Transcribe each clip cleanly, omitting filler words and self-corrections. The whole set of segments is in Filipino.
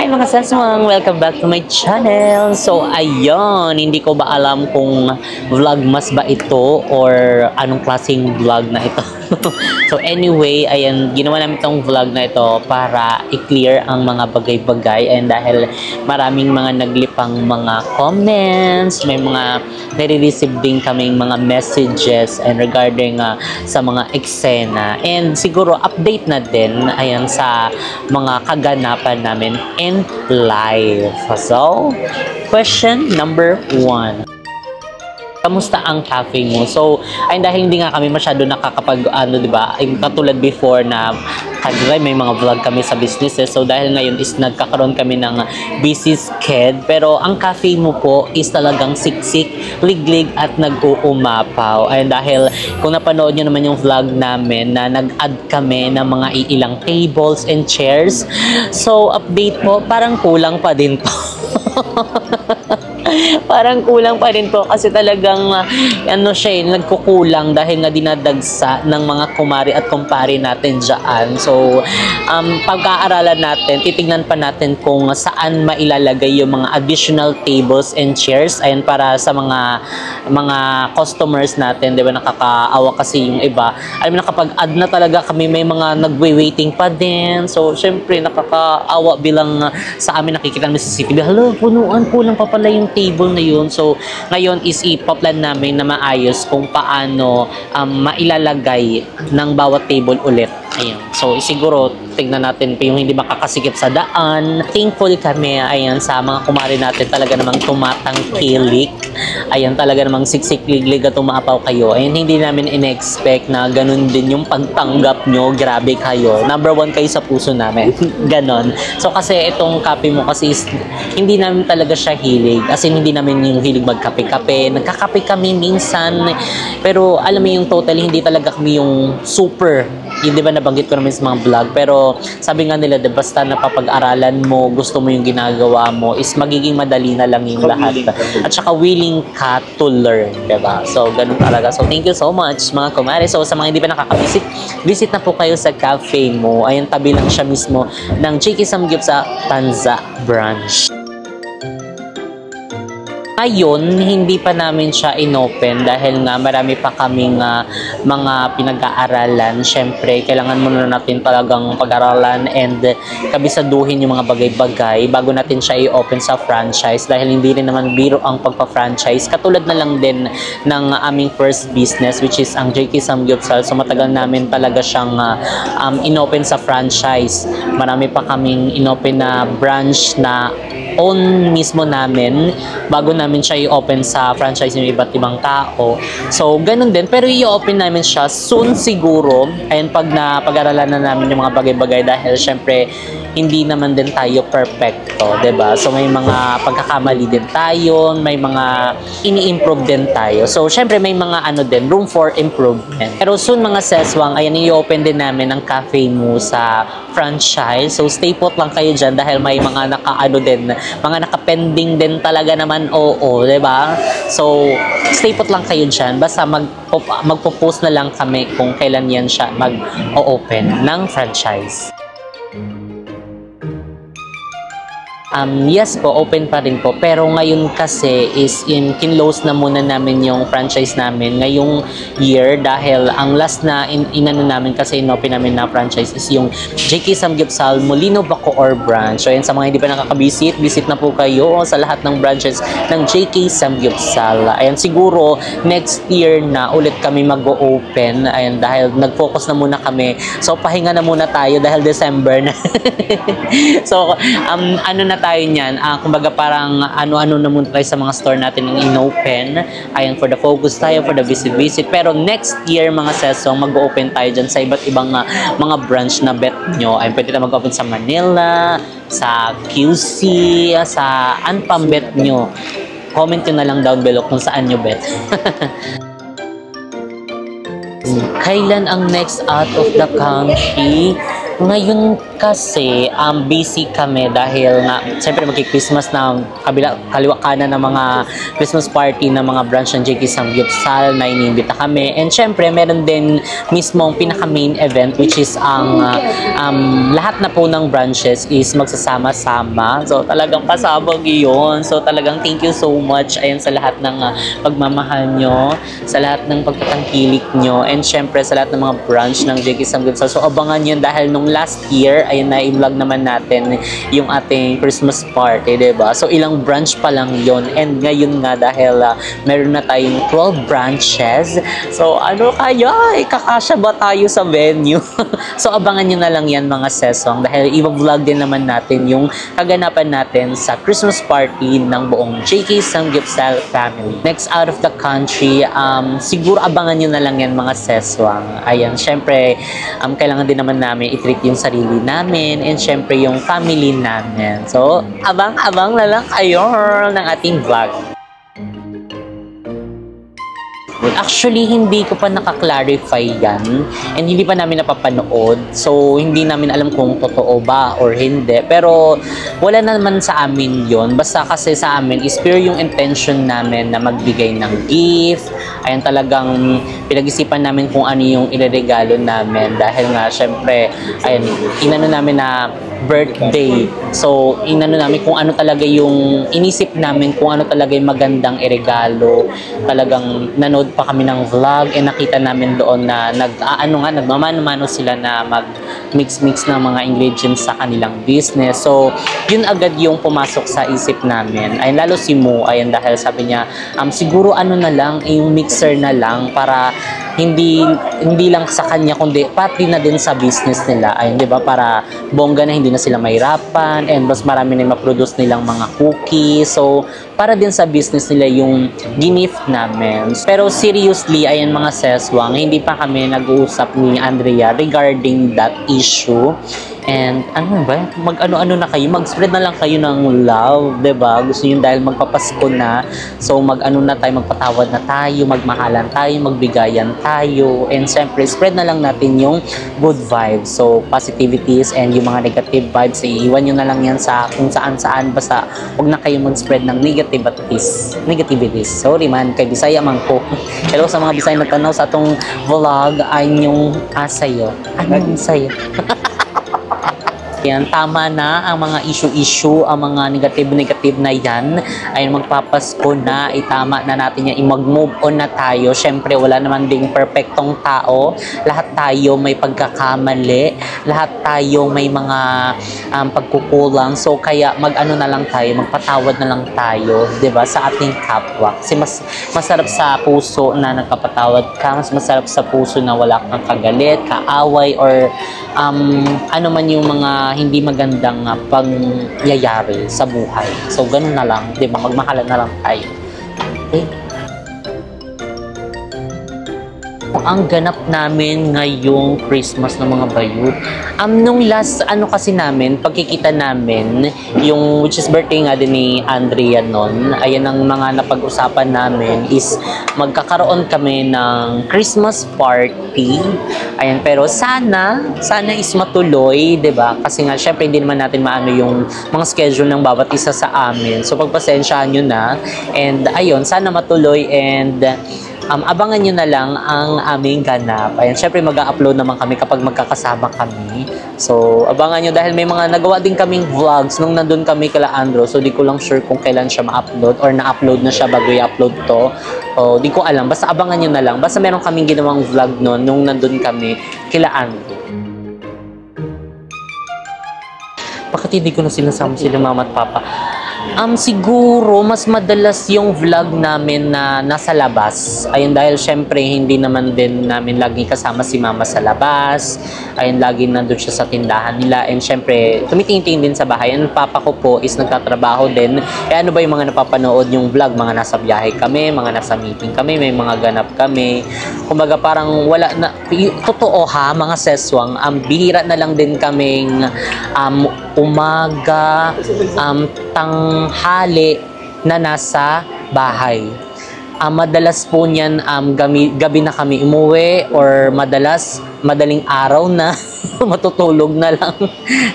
Hi mga saswang! Welcome back to my channel! So ayun, hindi ko ba alam kung vlogmas ba ito or anong klaseng vlog na ito. So anyway, ayan, ginawa namin itong vlog na ito para i-clear ang mga bagay-bagay, and dahil maraming mga naglipang mga comments, may mga nare-receive din kaming mga messages and regarding sa mga eksena, and siguro update na din ayan sa mga kaganapan namin in life. So, question number 1. Kamusta ang cafe mo? So, ay dahil hindi nga kami masyado nakakapag, di ba? Katulad before na kanila may mga vlog kami sa businesses. So, dahil ngayon is nagkakaroon kami ng busy schedule. Pero ang cafe mo po is talagang siksik, liglig at nag-uumapaw. Ay dahil kung napanood nyo naman yung vlog namin na nag-add kami ng mga ilang tables and chairs. So, update po, parang kulang pa din po. Parang kulang pa rin po kasi talagang nagkukulang dahil nga dinadagsa ng mga kumari at kumpari natin dyan. So, pag-aaralan natin, titignan pa natin kung saan mailalagay yung mga additional tables and chairs. Ayan, para sa mga customers natin, di ba, nakakaawa kasi yung iba. Alam mo, nakapag-add na talaga kami, may mga nagwe-waiting pa din. So, syempre, nakakaawa bilang sa amin nakikita namin sa city. Hello, punuan, kulang pa pala yung table na yun. So, ngayon is ipaplan namin na maayos kung paano mailalagay ng bawat table ulit. Ayan. So, siguro, tignan natin pa yung hindi makakasikip sa daan. Thankful kami, ayan, sa mga kumari natin talaga namang tumatangkilik. Ayan, talaga namang siksik-liglig at umaapaw kayo. Ayan, hindi namin in-expect na ganun din yung pagtanggap nyo. Grabe kayo. Number 1 kayo sa puso namin. Ganon. So, kasi itong kape mo kasi is, hindi namin talaga siya hilig. As in, hindi namin yung hilig magkape-kape. Nagkakape kami minsan. Pero, alam mo yung totally, hindi talaga kami yung super. Hindi ba nabanggit ko naman sa mga vlog, pero sabi nga nila, basta napapag-aralan mo, gusto mo yung ginagawa mo, is magiging madali na lang yung lahat. At saka willing ka to learn, diba? So, ganun talaga. So, thank you so much, mga kumare. So, sa mga hindi pa nakakabisit, visit na po kayo sa cafe mo. Ayan, tabi lang siya mismo ng JK Samgyup sa Tanza branch. Ngayon, hindi pa namin siya inopen dahil nga marami pa kaming mga pinag-aaralan. Siyempre, kailangan muna natin talagang pag-aralan and kabisaduhin yung mga bagay-bagay bago natin siya i-open sa franchise, dahil hindi rin naman biro ang pagpa-franchise. Katulad na lang din ng aming first business, which is ang JK Samgyupsal. So, matagal namin talaga siyang inopen sa franchise. Marami pa kaming inopen na branch na own mismo namin bago namin siya i-open sa franchise ng iba't ibang tao. So, ganun din. Pero i-open namin siya soon siguro. Ayun, pag-aralan na namin yung mga bagay-bagay, dahil syempre, hindi naman din tayo perfecto, diba? So, may mga pagkakamali din tayo, may mga ini-improve din tayo. So, syempre, may mga din, room for improvement. Pero soon, mga seswang, ayan, i-open din namin ang cafe mo sa franchise. So, stay put lang kayo dyan dahil may mga mga naka-pending din talaga naman, oo, diba? So, stay put lang kayo dyan. Basta magpo-post na lang kami kung kailan yan siya mag-o-open ng franchise. Yes po, open pa rin po. Pero ngayon kasi is kinlose na muna namin yung franchise namin ngayong year, dahil ang last na inano namin kasi inopen namin na franchise is yung JK Samgyupsal Molino Bacoor branch. So, yan, sa mga hindi pa nakakabisit, visit na po kayo sa lahat ng branches ng JK Samgyupsal. Ayan, siguro next year na ulit kami mag-o-open. Ayan, dahil nag-focus na muna kami. So, pahinga na muna tayo dahil December na. So, ano na tayo niyan, kumbaga parang ano-ano na muna tayo sa mga store natin ng inopen. Ayan, for the focus tayo, for the visit. Pero next year, mga sesong, mag-open tayo dyan sa iba't ibang mga branch na bet nyo. Ayan, pwede tayo mag-open sa Manila, sa QC, sa anpang bet nyo. Comment nyo na lang down below kung saan nyo bet. Kailan ang next out of the country? Ngayon kasi busy kami dahil nga siyempre magki-Christmas na kaliwa kanan ng mga Christmas party ng mga branch ng JK Samgyupsal na iniimbita kami. And siyempre meron din mismong pinaka main event which is ang lahat na po ng branches is magsasama-sama. So talagang pasabog yun. So talagang thank you so much ayan sa lahat ng pagmamahal nyo, sa lahat ng pagtatangkilik nyo, and syempre sa lahat ng mga branch ng JK Samgyupsal. So abangan yun dahil nung last year, ayun na i-vlog naman natin yung ating Christmas party, diba? So ilang branch pa lang yun, and ngayon nga dahil meron na tayong 12 branches. So ano kaya? Kakasya ba tayo sa venue? So abangan nyo na lang yan mga sesong dahil i-vlog din naman natin yung kaganapan natin sa Christmas party ng buong JK Samgyupsal family. Next out of the country, siguro abangan nyo na lang yan mga seswang. Ayan, syempre kailangan din naman namin i-treat yung sarili namin and syempre yung family namin. So abang-abang na lang kayo ng ating vlog. Actually, hindi ko pa nakaklarify yan and hindi pa namin napapanood. So, hindi namin alam kung totoo ba or hindi. Pero, wala naman sa amin yon. Basta kasi sa amin is pure yung intention namin na magbigay ng gift. Ayan, talagang pinag-isipan namin kung ano yung ireregalo namin. Dahil nga, syempre, ayan, inano namin na birthday. So, inano namin kung ano talaga yung inisip namin, kung ano talaga yung magandang iregalo. Talagang nanood pa kami ng vlog and nakita namin doon na nagmamano-mano sila na mag-mix-mix ng mga ingredients sa kanilang business. So, yun agad yung pumasok sa isip namin. Ay lalo si Mo, ayan, dahil sabi niya, siguro ano na lang, yung mixer na lang para hindi lang sa kanya kundi pati na din sa business nila. Ayun, 'di ba? Para bongga na hindi na sila mahirapan and mas marami na ma-produce nilang mga cookies. So, para din sa business nila yung gift namin. Pero seriously, ayan mga seswang, hindi pa kami nag-uusap ni Andrea regarding that issue. And ano ba? Mag-ano-ano na kayo, mag-spread na lang kayo ng love, 'di ba? Gusto niyo dahil magpapasko na. So mag-ano na tayo, magpatawad na tayo, magmahalan tayo, magbigayan tayo. And siyempre, spread na lang natin yung good vibes. So positivities and yung mga negative vibes, iiwan niyo na lang yan sa kung saan-saan. Basta huwag na kayo mag-spread ng negativities. Sorry man, kay Bisaya man ko. Hello sa mga Bisaya na tanaw sa atong vlog, ay yung asayo. Anong sayo? Yan, tama na ang mga issue-issue, ang mga negative na yan ay magpapasko na, itama na natin yan, mag-move on na tayo. Syempre, wala naman ding perfectong tao. Lahat tayo may pagkakamali, lahat tayo may mga pagkukulang. So, kaya mag-ano na lang tayo, magpatawad na lang tayo, 'di ba, sa ating kapwa. Kasi masarap sa puso na nagpapatawad ka, mas masarap sa puso na wala kang kagalit, kaaway, or ano man yung mga hindi magandang pangyayari sa buhay. So, ganun na lang. Di ba? Magmahalan na lang tayo. Okay? Ang ganap namin ngayong Christmas ng mga bayot. Nung last kasi namin, pagkikita namin, yung which is birthday nga din ni Andrea noon, ayan ang mga napag-usapan namin is magkakaroon kami ng Christmas party. Ayan, pero sana is matuloy, 'di ba? Kasi nga syempre hindi naman natin maano yung mga schedule ng bawat isa sa amin. So pagpasensyahan niyo na, and ayun, sana matuloy, and abangan nyo na lang ang aming ganap. Ayan, syempre mag-upload naman kami kapag magkakasama kami. So, abangan nyo dahil may mga nagawa din kaming vlogs nung nandun kami kala Andro. So, di ko lang sure kung kailan siya ma-upload or na-upload na siya bago i-upload to. O, di ko alam. Basta abangan nyo na lang. Basta meron kaming ginawang vlog noon nung nandun kami kila Andro. Bakit hindi ko na sinasama sila mama at papa? Siguro, mas madalas yung vlog namin na nasa labas. Ayun, dahil syempre, hindi naman din namin lagi kasama si mama sa labas. Ayun, lagi nandun siya sa tindahan nila. And syempre, tumitingin din sa bahay. And papa ko po is nagtatrabaho din. Kaya ano ba yung mga napapanood yung vlog? Mga nasa biyahe kami, mga nasa meeting kami, may mga ganap kami. Kumbaga, parang wala na, totoo ha, mga seswang, bihira na lang din kaming umaga, tanghali na nasa bahay. Madalas po niyan gabi na kami umuwi, or madalas madaling araw na, matutulog na lang.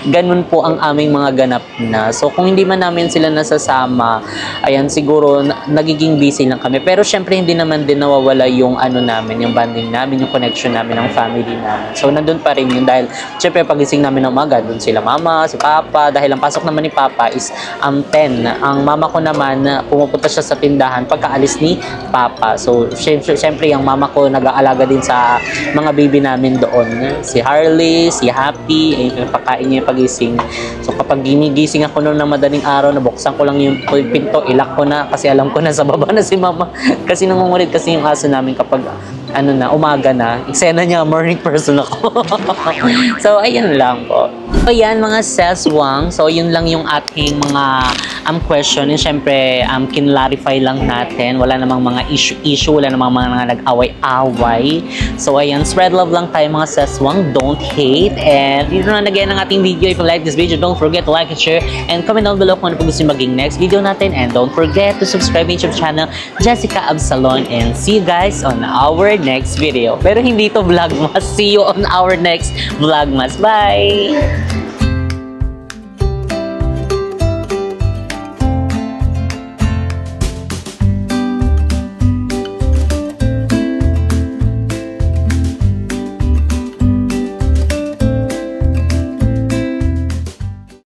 Ganun po ang aming mga ganap na. So kung hindi man namin sila nasasama, ayan, siguro nagiging busy lang kami. Pero syempre hindi naman din nawawala yung ano namin, yung bonding namin, yung connection namin ng family namin. So nandun pa rin yun dahil syempre pagising namin ng umaga, dun sila mama, si papa, dahil ang pasok naman ni papa is 10. Ang mama ko naman, pumupunta siya sa tindahan pagkaalis ni papa. So syempre yung mama ko nag-aalaga din sa mga baby namin doon. Si Harley, si Happy, ay pinapakain niya yung pagising. So kapag ginigising ako noon ng madaling araw, nabuksan ko lang yung pinto, ilak ko na kasi alam ko na sa baba na si mama. Kasi nangungulit kasi yung aso namin kapag ano na, umaga na. Eksena niya, morning person ako. So, ayun lang po. So, yan mga seswang. So, yun lang yung ating mga question. And syempre, kinlarify lang natin. Wala namang mga issue. Wala namang mga nag-away-away. So, ayan, spread love lang tayo mga seswang. Don't hate. And dito na nag-end ang ating video. If you like this video, don't forget to like and share. And comment down below kung ano po gusto yung maging next video natin. And don't forget to subscribe to YouTube channel, Jessica Absalon. And see you guys on our next video. Pero hindi to vlogmas. See you on our next vlogmas. Bye!